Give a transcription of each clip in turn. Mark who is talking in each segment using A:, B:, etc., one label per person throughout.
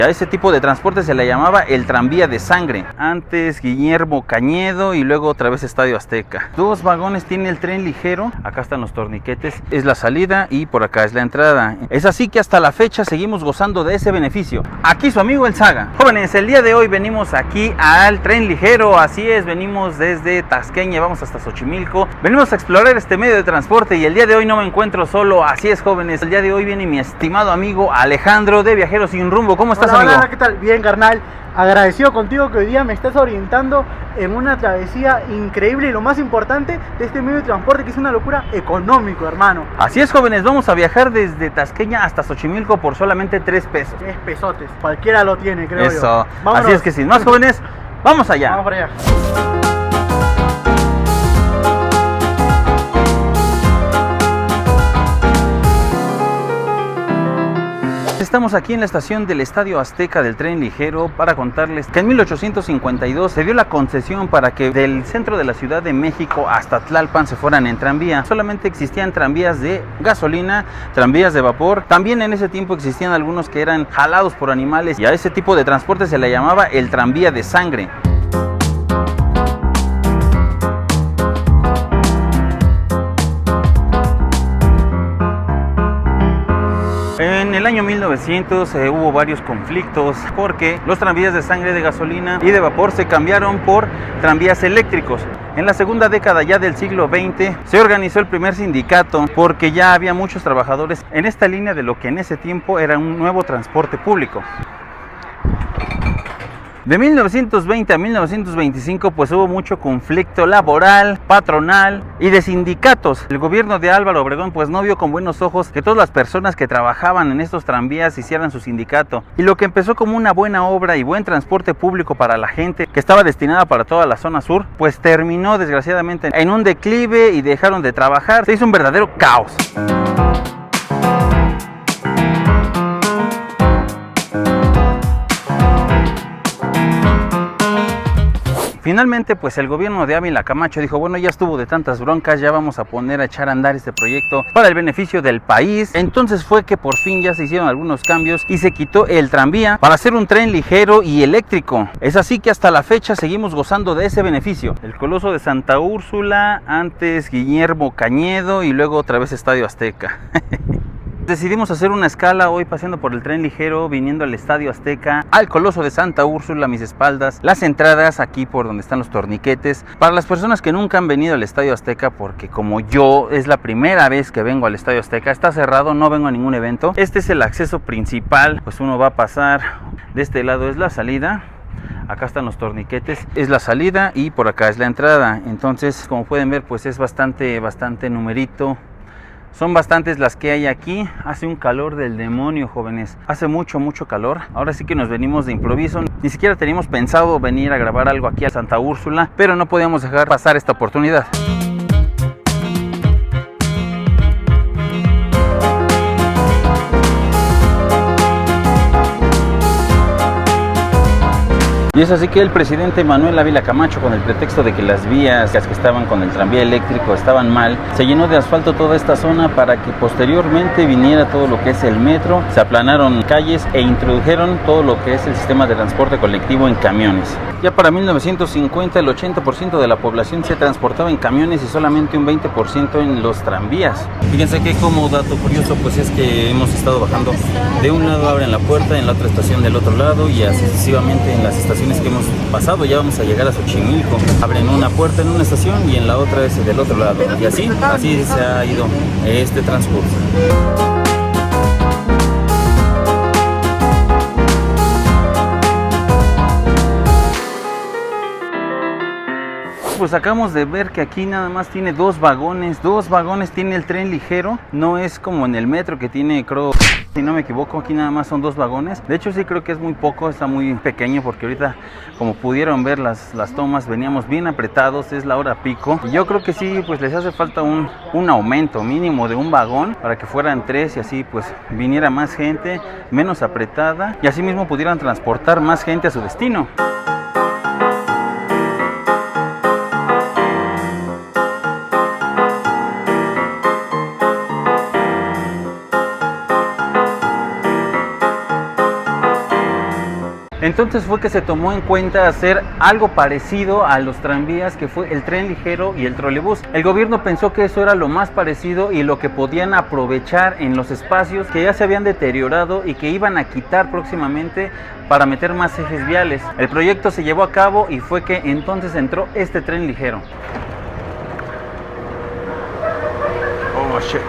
A: A ese tipo de transporte se le llamaba el tranvía de sangre. Antes Guillermo Cañedo y luego otra vez Estadio Azteca. 2 vagones tiene el tren ligero. Acá están los torniquetes. Es la salida y por acá es la entrada. Es así que hasta la fecha seguimos gozando de ese beneficio. Aquí su amigo el Saga. Jóvenes, el día de hoy venimos aquí al tren ligero. Así es, venimos desde Tasqueña, vamos hasta Xochimilco. Venimos a explorar este medio de transporte y el día de hoy no me encuentro solo. Así es, jóvenes. El día de hoy viene mi estimado amigo Alejandro de Viajeros Sin Rumbo. ¿Cómo estás, amigo?
B: Hola, ¿qué tal? Bien, carnal. Agradecido contigo que hoy día me estás orientando en una travesía increíble y lo más importante de este medio de transporte, que es una locura económico, hermano.
A: Así es, jóvenes, vamos a viajar desde Tasqueña hasta Xochimilco por solamente 3 pesos.
B: 3 pesotes, cualquiera lo tiene, creo yo.
A: Eso,
B: Vámonos.
A: así es que sin más, jóvenes, vamos allá.
B: Vamos para allá.
A: Estamos aquí en la estación del Estadio Azteca del tren ligero para contarles que en 1852 se dio la concesión para que del centro de la Ciudad de México hasta Tlalpan se fueran en tranvía. Solamente existían tranvías de gasolina, tranvías de vapor. También en ese tiempo existían algunos que eran jalados por animales y a ese tipo de transporte se le llamaba el tranvía de sangre. En el año 1900 hubo varios conflictos porque los tranvías de sangre, de gasolina y de vapor se cambiaron por tranvías eléctricos. En la segunda década ya del siglo XX se organizó el primer sindicato porque ya había muchos trabajadores en esta línea de lo que en ese tiempo era un nuevo transporte público. De 1920 a 1925 pues hubo mucho conflicto laboral, patronal y de sindicatos. El gobierno de Álvaro Obregón pues no vio con buenos ojos que todas las personas que trabajaban en estos tranvías hicieran su sindicato. Y lo que empezó como una buena obra y buen transporte público para la gente que estaba destinada para toda la zona sur, pues terminó desgraciadamente en un declive y dejaron de trabajar. Se hizo un verdadero caos. Finalmente, pues el gobierno de Ávila Camacho dijo, bueno, ya estuvo de tantas broncas, ya vamos a poner a echar a andar este proyecto para el beneficio del país. Entonces fue que por fin ya se hicieron algunos cambios y se quitó el tranvía para hacer un tren ligero y eléctrico. Es así que hasta la fecha seguimos gozando de ese beneficio. El Coloso de Santa Úrsula, antes Guillermo Cañedo y luego otra vez Estadio Azteca. Decidimos hacer una escala hoy paseando por el tren ligero, viniendo al Estadio Azteca, al Coloso de Santa Úrsula a mis espaldas, las entradas aquí por donde están los torniquetes. Para las personas que nunca han venido al Estadio Azteca, porque como yo es la primera vez que vengo al Estadio Azteca, está cerrado, no vengo a ningún evento. Este es el acceso principal, pues uno va a pasar, de este lado es la salida. Acá están los torniquetes, es la salida y por acá es la entrada. Entonces, como pueden ver, pues es bastante numerito. Son bastantes las que hay aquí. Hace un calor del demonio, jóvenes. Hace mucho calor. Ahora sí que nos venimos de improviso. Ni siquiera teníamos pensado venir a grabar algo aquí a Santa Úrsula, pero no podíamos dejar pasar esta oportunidad. Y es así que el presidente Manuel Ávila Camacho, con el pretexto de que las vías que estaban con el tranvía eléctrico estaban mal, se llenó de asfalto toda esta zona para que posteriormente viniera todo lo que es el metro, se aplanaron calles e introdujeron todo lo que es el sistema de transporte colectivo en camiones. Ya para 1950 el 80% de la población se transportaba en camiones y solamente un 20% en los tranvías. Fíjense que como dato curioso pues es que hemos estado bajando de un lado, abren la puerta, en la otra estación del otro lado y así sucesivamente en las estaciones que hemos pasado. Ya vamos a llegar a Xochimilco, abren una puerta en una estación y en la otra es del otro lado y así se ha ido este transporte. Pues acabamos de ver que aquí nada más tiene 2 vagones tiene el tren ligero, no es como en el metro que tiene, creo, si no me equivoco, aquí nada más son 2 vagones. De hecho sí creo que es muy poco, está muy pequeño porque ahorita, como pudieron ver las tomas, veníamos bien apretados, es la hora pico. Y yo creo que sí, pues les hace falta un aumento mínimo de un vagón para que fueran 3 y así pues viniera más gente, menos apretada y así mismo pudieran transportar más gente a su destino. Entonces fue que se tomó en cuenta hacer algo parecido a los tranvías, que fue el tren ligero y el trolebús. El gobierno pensó que eso era lo más parecido y lo que podían aprovechar en los espacios que ya se habían deteriorado y que iban a quitar próximamente para meter más ejes viales. El proyecto se llevó a cabo y fue que entonces entró este tren ligero. Oh, shit.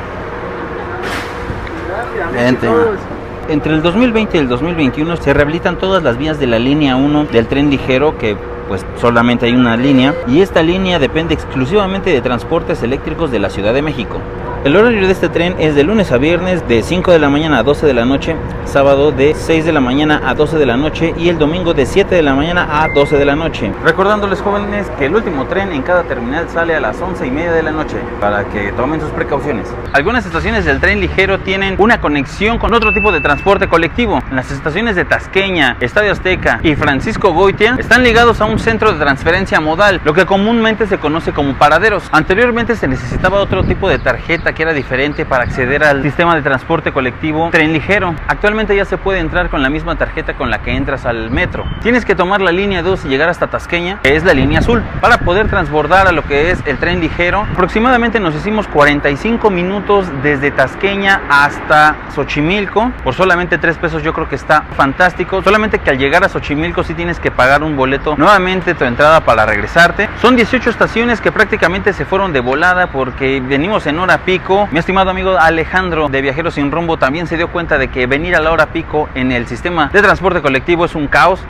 A: Entre el 2020 y el 2021 se rehabilitan todas las vías de la línea 1 del tren ligero, que pues solamente hay una línea, y esta línea depende exclusivamente de transportes eléctricos de la Ciudad de México. El horario de este tren es de lunes a viernes de 5 de la mañana a 12 de la noche, sábado de 6 de la mañana a 12 de la noche y el domingo de 7 de la mañana a 12 de la noche. Recordándoles, jóvenes, que el último tren en cada terminal sale a las 11:30 de la noche, para que tomen sus precauciones. Algunas estaciones del tren ligero tienen una conexión con otro tipo de transporte colectivo. Las estaciones de Tasqueña, Estadio Azteca y Francisco Goitia están ligados a un centro de transferencia modal, lo que comúnmente se conoce como paraderos. Anteriormente se necesitaba otro tipo de tarjeta que era diferente para acceder al sistema de transporte colectivo tren ligero. Actualmente ya se puede entrar con la misma tarjeta con la que entras al metro. Tienes que tomar la línea 2 y llegar hasta Tasqueña, que es la línea azul, para poder transbordar a lo que es el tren ligero. Aproximadamente nos hicimos 45 minutos desde Tasqueña hasta Xochimilco por solamente 3 pesos. Yo creo que está fantástico, solamente que al llegar a Xochimilco sí tienes que pagar un boleto, nuevamente tu entrada para regresarte. Son 18 estaciones que prácticamente se fueron de volada porque venimos en hora pico. Mi estimado amigo Alejandro de Viajeros Sin Rumbo también se dio cuenta de que venir a la hora pico en el sistema de transporte colectivo es un caos.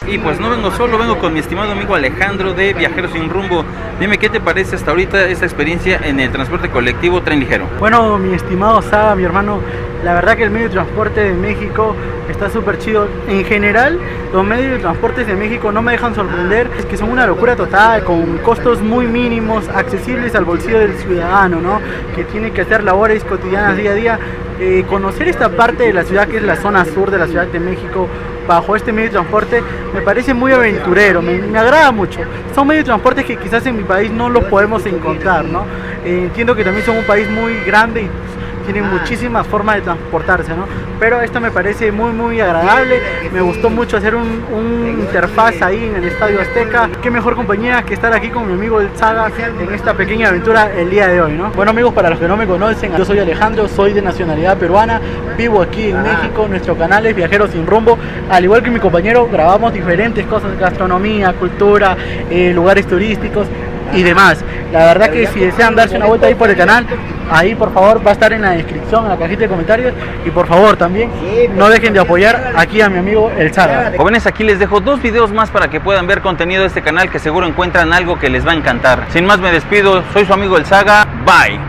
A: Y pues no vengo solo, vengo con mi estimado amigo Alejandro de Viajeros Sin Rumbo. Dime, ¿qué te parece hasta ahorita esta experiencia en el transporte colectivo tren ligero?
B: Bueno, mi estimado Saga, mi hermano, la verdad que el medio de transporte de México está súper chido. En general, los medios de transporte de México no me dejan sorprender, es que son una locura total, con costos muy mínimos, accesibles al bolsillo del ciudadano, ¿no? Que tiene que hacer labores cotidianas día a día. Conocer esta parte de la ciudad, que es la zona sur de la Ciudad de México, bajo este medio de transporte, me parece muy aventurero, me agrada mucho. Son medios de transporte que quizás en mi país no los podemos encontrar, ¿no? Entiendo que también son un país muy grande y tienen muchísimas formas de transportarse, ¿no? Pero esto me parece muy agradable. Me gustó mucho hacer un interfaz ahí en el Estadio Azteca. Qué mejor compañía que estar aquí con mi amigo el Saga en esta pequeña aventura el día de hoy, ¿no? Bueno, amigos, para los que no me conocen, yo soy Alejandro, soy de nacionalidad peruana, vivo aquí en México. Nuestro canal es Viajeros Sin Rumbo. Al igual que mi compañero, grabamos diferentes cosas: gastronomía, cultura, lugares turísticos y demás. La verdad que si desean darse una vuelta ahí por el canal, ahí por favor va a estar en la descripción, en la cajita de comentarios, y por favor también no dejen de apoyar aquí a mi amigo el Saga.
A: Jóvenes, aquí les dejo 2 videos más para que puedan ver contenido de este canal, que seguro encuentran algo que les va a encantar. Sin más me despido, soy su amigo el Saga, bye.